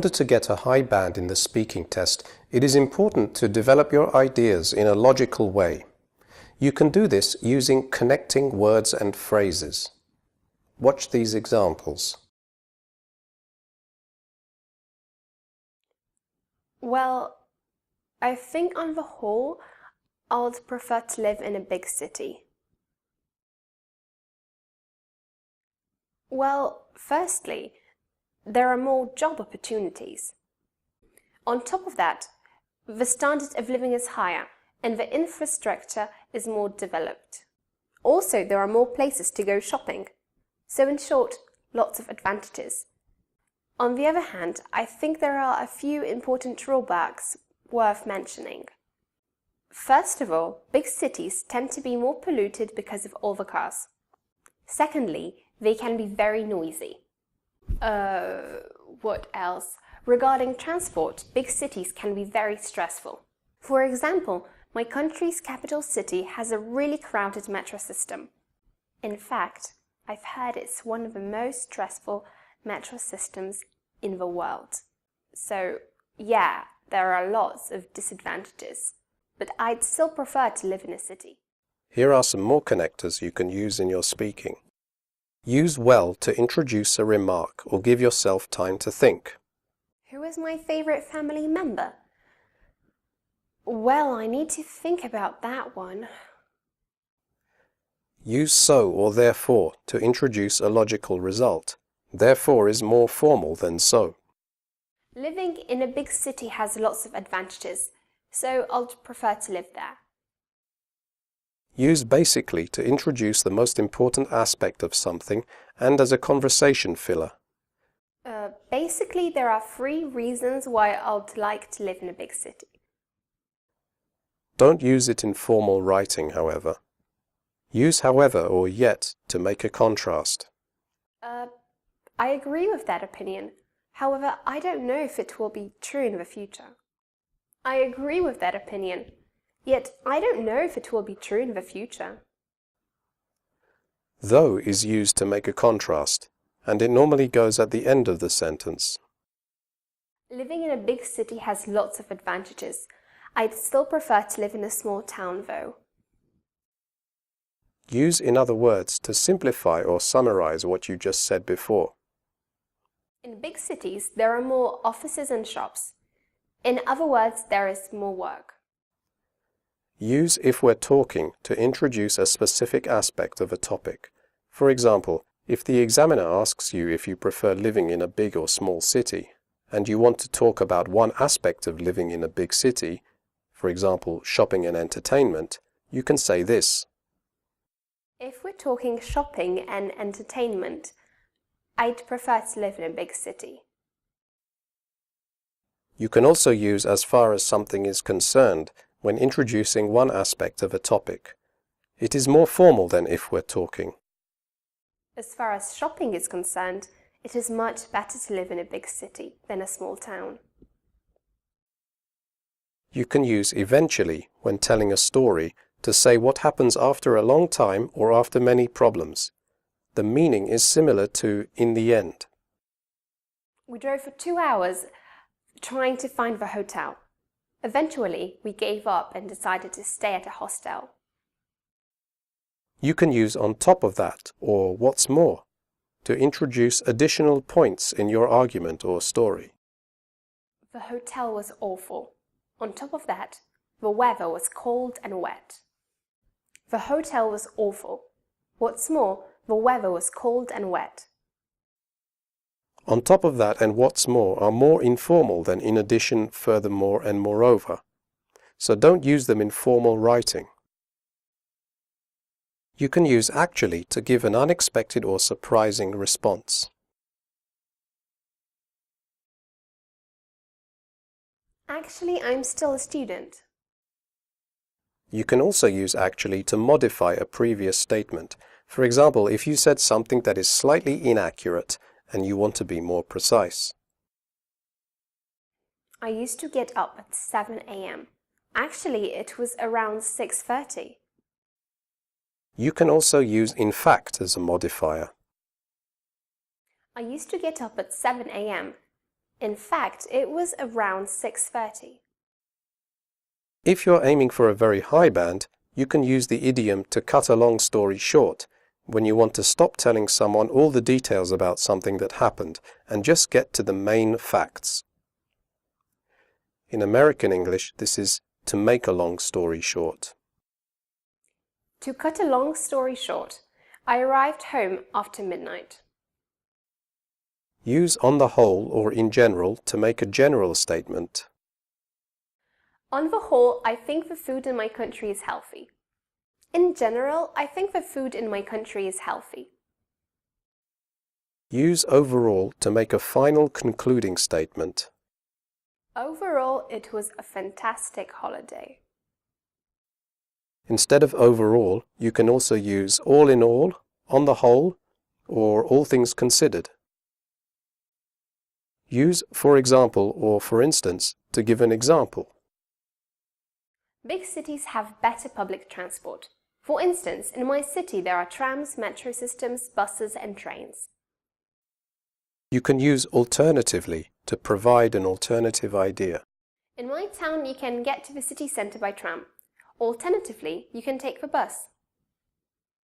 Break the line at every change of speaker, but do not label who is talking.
order to get a high band in the speaking test, it is important to develop your ideas in a logical way. You can do this using connecting words and phrases. Watch these examples.
Well, I think on the whole, I'd prefer to live in a big city. Well, firstly, there are more job opportunities. On top of that, the standard of living is higher and the infrastructure is more developed. Also, there are more places to go shopping. So in short, lots of advantages. On the other hand, I think there are a few important drawbacks worth mentioning. First of all, big cities tend to be more polluted because of all the cars. Secondly, they can be very noisy. What else? Regarding transport, big cities can be very stressful. For example, my country's capital city has a really crowded metro system. In fact, I've heard it's one of the most stressful metro systems in the world. So, yeah, there are lots of disadvantages, but I'd still prefer to live in a city.
Here are some more connectors you can use in your speaking. Use well to introduce a remark or give yourself time to think.
Who is my favorite family member? Well, I need to think about that one.
Use so or therefore to introduce a logical result. Therefore is more formal than so.
Living in a big city has lots of advantages, so I'd prefer to live there.
Use basically to introduce the most important aspect of something and as a conversation filler.
Basically, there are 3 reasons why I'd like to live in a big city.
Don't use it in formal writing, however. Use however or yet to make a contrast.
I agree with that opinion. However, I don't know if it will be true in the future. I agree with that opinion. Yet, I don't know if it will be true in the future.
Though is used to make a contrast, and it normally goes at the end of the sentence.
Living in a big city has lots of advantages. I'd still prefer to live in a small town, though.
Use, in other words, to simplify or summarize what you just said before.
In big cities, there are more offices and shops. In other words, there is more work.
Use if we're talking to introduce a specific aspect of a topic. For example, if the examiner asks you if you prefer living in a big or small city, and you want to talk about one aspect of living in a big city, for example, shopping and entertainment, you can say this.
If we're talking shopping and entertainment, I'd prefer to live in a big city.
You can also use as far as something is concerned when introducing one aspect of a topic. It is more formal than if we're talking.
As far as shopping is concerned, it is much better to live in a big city than a small town.
You can use eventually when telling a story to say what happens after a long time or after many problems. The meaning is similar to in the end.
We drove for 2 hours trying to find the hotel. Eventually, we gave up and decided to stay at a hostel.
You can use on top of that or what's more to introduce additional points in your argument or story.
The hotel was awful. On top of that, the weather was cold and wet. The hotel was awful. What's more, the weather was cold and wet.
On top of that and what's more are more informal than in addition, furthermore and moreover. So don't use them in formal writing. You can use actually to give an unexpected or surprising response.
Actually, I'm still a student.
You can also use actually to modify a previous statement. For example, if you said something that is slightly inaccurate and you want to be more precise.
I used to get up at 7 a.m. Actually, it was around 6:30.
You can also use in fact as a modifier.
I used to get up at 7 a.m. In fact, it was around 6:30.
If you're aiming for a very high band, you can use the idiom to cut a long story short when you want to stop telling someone all the details about something that happened and just get to the main facts. In American English, this is to make a long story short.
To cut a long story short, I arrived home after midnight.
Use on the whole or in general to make a general statement.
On the whole, I think the food in my country is healthy. In general, I think the food in my country is healthy.
Use overall to make a final concluding statement.
Overall, it was a fantastic holiday.
Instead of overall, you can also use all in all, on the whole, or all things considered. Use for example or for instance to give an example.
Big cities have better public transport. For instance, in my city there are trams, metro systems, buses and trains.
You can use alternatively to provide an alternative idea.
In my town you can get to the city centre by tram. Alternatively, you can take the bus.